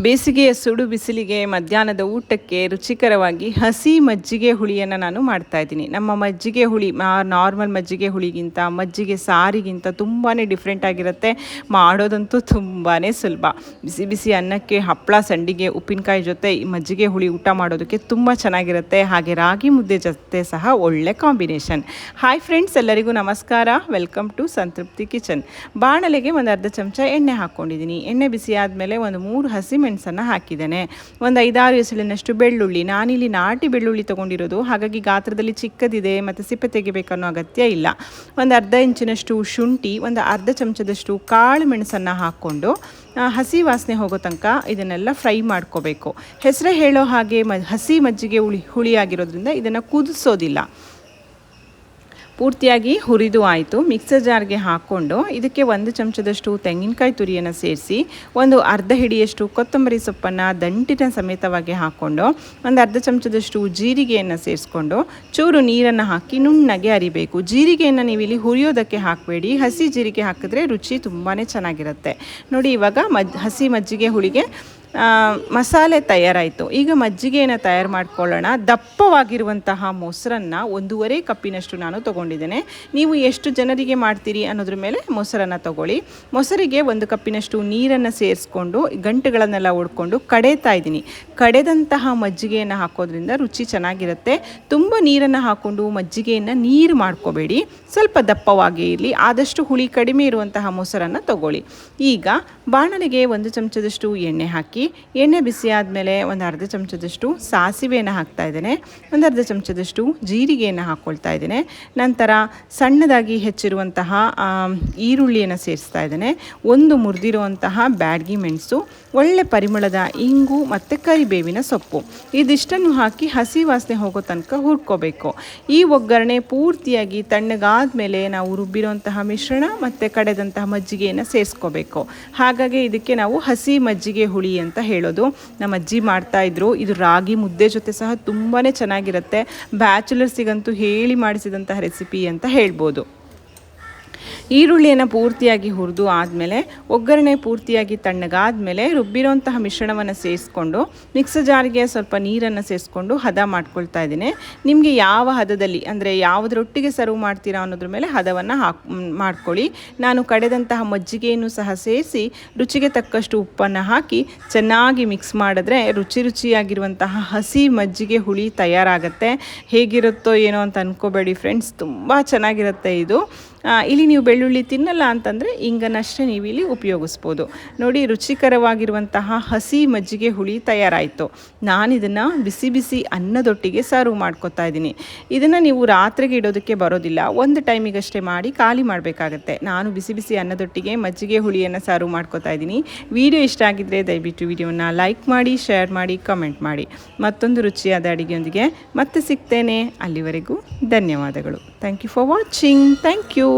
ಬೇಸಿಗೆಯ ಸುಡು ಬಿಸಿಲಿಗೆ ಮಧ್ಯಾಹ್ನದ ಊಟಕ್ಕೆ ರುಚಿಕರವಾಗಿ ಹಸಿ ಮಜ್ಜಿಗೆ ಹುಳಿಯನ್ನು ನಾನು ಮಾಡ್ತಾಯಿದ್ದೀನಿ. ನಮ್ಮ ಮಜ್ಜಿಗೆ ಹುಳಿ ನಾರ್ಮಲ್ ಮಜ್ಜಿಗೆ ಹುಳಿಗಿಂತ ಮಜ್ಜಿಗೆ ಸಾರಿಗಿಂತ ತುಂಬಾ ಡಿಫ್ರೆಂಟ್ ಆಗಿರುತ್ತೆ. ಮಾಡೋದಂತೂ ತುಂಬಾ ಸುಲಭ. ಬಿಸಿ ಬಿಸಿ ಅನ್ನಕ್ಕೆ ಹಪ್ಪಳ ಸಂಡಿಗೆ ಉಪ್ಪಿನಕಾಯಿ ಜೊತೆ ಈ ಮಜ್ಜಿಗೆ ಹುಳಿ ಊಟ ಮಾಡೋದಕ್ಕೆ ತುಂಬ ಚೆನ್ನಾಗಿರುತ್ತೆ. ಹಾಗೆ ರಾಗಿ ಮುದ್ದೆ ಜೊತೆ ಸಹ ಒಳ್ಳೆ ಕಾಂಬಿನೇಷನ್. ಹಾಯ್ ಫ್ರೆಂಡ್ಸ್, ಎಲ್ಲರಿಗೂ ನಮಸ್ಕಾರ. ವೆಲ್ಕಮ್ ಟು ಸಂತೃಪ್ತಿ ಕಿಚನ್. ಬಾಣಲೆಗೆ ಒಂದು ಅರ್ಧ ಚಮಚ ಎಣ್ಣೆ ಹಾಕ್ಕೊಂಡಿದ್ದೀನಿ. ಎಣ್ಣೆ ಬಿಸಿ ಆದಮೇಲೆ ಒಂದು 3 ಹಸಿ ಮೆಣಸನ್ನು ಹಾಕಿದ್ದೇನೆ. ಒಂದು 5-6 ಎಸಳಿನಷ್ಟು ಬೆಳ್ಳುಳ್ಳಿ. ನಾನಿಲ್ಲಿ ನಾಟಿ ಬೆಳ್ಳುಳ್ಳಿ ತೊಗೊಂಡಿರೋದು, ಹಾಗಾಗಿ ಗಾತ್ರದಲ್ಲಿ ಚಿಕ್ಕದಿದೆ ಮತ್ತು ಸಿಪ್ಪೆ ತೆಗಿಬೇಕನ್ನೋ ಅಗತ್ಯ ಇಲ್ಲ. ಒಂದು ಅರ್ಧ ಇಂಚಿನಷ್ಟು ಶುಂಠಿ, ಒಂದು ಅರ್ಧ ಚಮಚದಷ್ಟು ಕಾಳು ಮೆಣಸನ್ನು ಹಾಕ್ಕೊಂಡು ಹಸಿ ವಾಸನೆ ಹೋಗೋ ತನಕ ಇದನ್ನೆಲ್ಲ ಫ್ರೈ ಮಾಡ್ಕೋಬೇಕು. ಹೆಸರೇ ಹೇಳೋ ಹಾಗೆ ಹಸಿ ಮಜ್ಜಿಗೆ ಹುಳಿಯಾಗಿರೋದ್ರಿಂದ ಇದನ್ನು ಕುದಿಸೋದಿಲ್ಲ. ಪೂರ್ತಿಯಾಗಿ ಹುರಿದು ಆಯಿತು. ಮಿಕ್ಸರ್ ಜಾರ್ಗೆ ಹಾಕ್ಕೊಂಡು ಇದಕ್ಕೆ 1 ಚಮಚದಷ್ಟು ತೆಂಗಿನಕಾಯಿ ತುರಿಯನ್ನು ಸೇರಿಸಿ, ಒಂದು ಅರ್ಧ ಹಿಡಿಯಷ್ಟು ಕೊತ್ತಂಬರಿ ಸೊಪ್ಪನ್ನು ದಂಟಿನ ಸಮೇತವಾಗಿ ಹಾಕ್ಕೊಂಡು, ಒಂದು ಅರ್ಧ ಚಮಚದಷ್ಟು ಜೀರಿಗೆಯನ್ನು ಸೇರಿಸ್ಕೊಂಡು ಚೂರು ನೀರನ್ನು ಹಾಕಿ ನುಣ್ಣಗೆ ಅರಿಬೇಕು. ಜೀರಿಗೆಯನ್ನು ನೀವು ಇಲ್ಲಿ ಹುರಿಯೋದಕ್ಕೆ ಹಾಕಬೇಡಿ, ಹಸಿ ಜೀರಿಗೆ ಹಾಕಿದ್ರೆ ರುಚಿ ತುಂಬಾ ಚೆನ್ನಾಗಿರುತ್ತೆ. ನೋಡಿ, ಇವಾಗ ಹಸಿ ಮಜ್ಜಿಗೆ ಹುಳಿಗೆ ಮಸಾಲೆ ತಯಾರಾಯಿತು. ಈಗ ಮಜ್ಜಿಗೆಯನ್ನು ತಯಾರು ಮಾಡ್ಕೊಳ್ಳೋಣ. ದಪ್ಪವಾಗಿರುವಂತಹ ಮೊಸರನ್ನು 1.5 ಕಪ್ಪಿನಷ್ಟು ನಾನು ತೊಗೊಂಡಿದ್ದೇನೆ. ನೀವು ಎಷ್ಟು ಜನರಿಗೆ ಮಾಡ್ತೀರಿ ಅನ್ನೋದ್ರ ಮೇಲೆ ಮೊಸರನ್ನು ತೊಗೊಳ್ಳಿ. ಮೊಸರಿಗೆ 1 ಕಪ್ಪಿನಷ್ಟು ನೀರನ್ನು ಸೇರಿಸ್ಕೊಂಡು ಗಂಟುಗಳನ್ನೆಲ್ಲ ಒಡ್ಕೊಂಡು ಕಡೆತಾ ಇದ್ದೀನಿ. ಕಡೆದಂತಹ ಮಜ್ಜಿಗೆಯನ್ನು ಹಾಕೋದ್ರಿಂದ ರುಚಿ ಚೆನ್ನಾಗಿರುತ್ತೆ. ತುಂಬ ನೀರನ್ನು ಹಾಕ್ಕೊಂಡು ಮಜ್ಜಿಗೆಯನ್ನು ನೀರು ಮಾಡ್ಕೋಬೇಡಿ, ಸ್ವಲ್ಪ ದಪ್ಪವಾಗಿ ಇರಲಿ. ಆದಷ್ಟು ಹುಳಿ ಕಡಿಮೆ ಇರುವಂತಹ ಮೊಸರನ್ನು ತೊಗೊಳ್ಳಿ. ಈಗ ಬಾಣಲೆಗೆ 1 ಚಮಚದಷ್ಟು ಎಣ್ಣೆ ಹಾಕಿ, ಎಣ್ಣೆ ಬಿಸಿ ಆದಮೇಲೆ ಒಂದು ಅರ್ಧ ಚಮಚದಷ್ಟು ಸಾಸಿವೆಯನ್ನು ಹಾಕ್ತಾ ಇದ್ದೇನೆ. ಒಂದು ಅರ್ಧ ಚಮಚದಷ್ಟು ಜೀರಿಗೆಯನ್ನು ಹಾಕ್ಕೊಳ್ತಾ ಇದ್ದೇನೆ. ನಂತರ ಸಣ್ಣದಾಗಿ ಹೆಚ್ಚಿರುವಂತಹ ಈರುಳ್ಳಿಯನ್ನು ಸೇರಿಸ್ತಾ ಇದ್ದೇನೆ. ಒಂದು ಮುರಿದಿರುವಂತಹ ಬ್ಯಾಡಗಿ ಮೆಣಸು, ಒಳ್ಳೆ ಪರಿಮಳದ ಇಂಗು ಮತ್ತು ಕರಿಬೇವಿನ ಸೊಪ್ಪು, ಇದಿಷ್ಟನ್ನು ಹಾಕಿ ಹಸಿ ವಾಸನೆ ಹೋಗೋ ತನಕ ಹುರ್ಕೋಬೇಕು. ಈ ಒಗ್ಗರಣೆ ಪೂರ್ತಿಯಾಗಿ ತಣ್ಣಗಾದ ಮೇಲೆ ನಾವು ರುಬ್ಬಿರುವಂತಹ ಮಿಶ್ರಣ ಮತ್ತು ಕಡೆದಂತಹ ಮಜ್ಜಿಗೆಯನ್ನು ಸೇರಿಸ್ಕೋಬೇಕು. ಹಾಗಾಗಿ ಇದಕ್ಕೆ ನಾವು ಹಸಿ ಮಜ್ಜಿಗೆ ಹುಳಿ ಅಂತ ಹೇಳೋದು. ನಮ್ಮ ಅಜ್ಜಿ ಮಾಡ್ತಾಯಿದ್ರು. ಇದು ರಾಗಿ ಮುದ್ದೆ ಜೊತೆ ಸಹ ತುಂಬಾ ಚೆನ್ನಾಗಿರುತ್ತೆ. ಬ್ಯಾಚುಲರ್ಸಿಗಂತೂ ಹೇಳಿ ಮಾಡಿಸಿದಂತಹ ರೆಸಿಪಿ ಅಂತ ಹೇಳ್ಬೋದು. ಈರುಳ್ಳಿಯನ್ನು ಪೂರ್ತಿಯಾಗಿ ಹುರಿದು ಆದಮೇಲೆ, ಒಗ್ಗರಣೆ ಪೂರ್ತಿಯಾಗಿ ತಣ್ಣಗಾದಮೇಲೆ ರುಬ್ಬಿರೋಂತಹ ಮಿಶ್ರಣವನ್ನು ಸೇರಿಸ್ಕೊಂಡು ಮಿಕ್ಸರ್ ಜಾರಿಗೆ ಸ್ವಲ್ಪ ನೀರನ್ನು ಸೇರಿಸ್ಕೊಂಡು ಹದ ಮಾಡ್ಕೊಳ್ತಾ ಇದ್ದೀನಿ. ನಿಮಗೆ ಯಾವ ಹದದಲ್ಲಿ, ಅಂದರೆ ಯಾವುದರೊಟ್ಟಿಗೆ ಸರ್ವ್ ಮಾಡ್ತೀರಾ ಅನ್ನೋದ್ರ ಮೇಲೆ ಹದವನ್ನು ಮಾಡ್ಕೊಳ್ಳಿ. ನಾನು ಕಡೆದಂತಹ ಮಜ್ಜಿಗೆಯನ್ನು ಸಹ ಸೇರಿಸಿ ರುಚಿಗೆ ತಕ್ಕಷ್ಟು ಉಪ್ಪನ್ನು ಹಾಕಿ ಚೆನ್ನಾಗಿ ಮಿಕ್ಸ್ ಮಾಡಿದ್ರೆ ರುಚಿಯಾಗಿರುವಂತಹ ಹಸಿ ಮಜ್ಜಿಗೆ ಹುಳಿ ತಯಾರಾಗುತ್ತೆ. ಹೇಗಿರುತ್ತೋ ಏನೋ ಅಂತ ಅಂದ್ಕೋಬೇಡಿ ಫ್ರೆಂಡ್ಸ್, ತುಂಬ ಚೆನ್ನಾಗಿರುತ್ತೆ ಇದು. ಇಲ್ಲಿ ನೀವು ಬೆಳ್ಳುಳ್ಳಿ ತಿನ್ನಲ್ಲ ಅಂತಂದರೆ ಇಂಗನ್ನಷ್ಟೇ ನೀವು ಇಲ್ಲಿ ಉಪಯೋಗಿಸ್ಬೋದು. ನೋಡಿ, ರುಚಿಕರವಾಗಿರುವಂತಹ ಹಸಿ ಮಜ್ಜಿಗೆ ಹುಳಿ ತಯಾರಾಯಿತು. ನಾನಿದನ್ನು ಬಿಸಿ ಬಿಸಿ ಅನ್ನದೊಟ್ಟಿಗೆ ಸರ್ವ್ ಮಾಡ್ಕೊತಾ ಇದ್ದೀನಿ. ಇದನ್ನು ನೀವು ರಾತ್ರಿಗೆ ಇಡೋದಕ್ಕೆ ಬರೋದಿಲ್ಲ, ಒಂದು ಟೈಮಿಗಷ್ಟೇ ಮಾಡಿ ಖಾಲಿ ಮಾಡಬೇಕಾಗತ್ತೆ. ನಾನು ಬಿಸಿ ಬಿಸಿ ಅನ್ನದೊಟ್ಟಿಗೆ ಮಜ್ಜಿಗೆ ಹುಳಿಯನ್ನು ಸರ್ವ್ ಮಾಡ್ಕೊತಾ ಇದ್ದೀನಿ. ವಿಡಿಯೋ ಇಷ್ಟ ಆಗಿದ್ದರೆ ದಯವಿಟ್ಟು ವಿಡಿಯೋನ ಲೈಕ್ ಮಾಡಿ, ಶೇರ್ ಮಾಡಿ, ಕಮೆಂಟ್ ಮಾಡಿ. ಮತ್ತೊಂದು ರುಚಿಯಾದ ಅಡುಗೆಯೊಂದಿಗೆ ಮತ್ತೆ ಸಿಗ್ತೇನೆ. ಅಲ್ಲಿವರೆಗೂ ಧನ್ಯವಾದಗಳು. Thank you for watching. Thank you.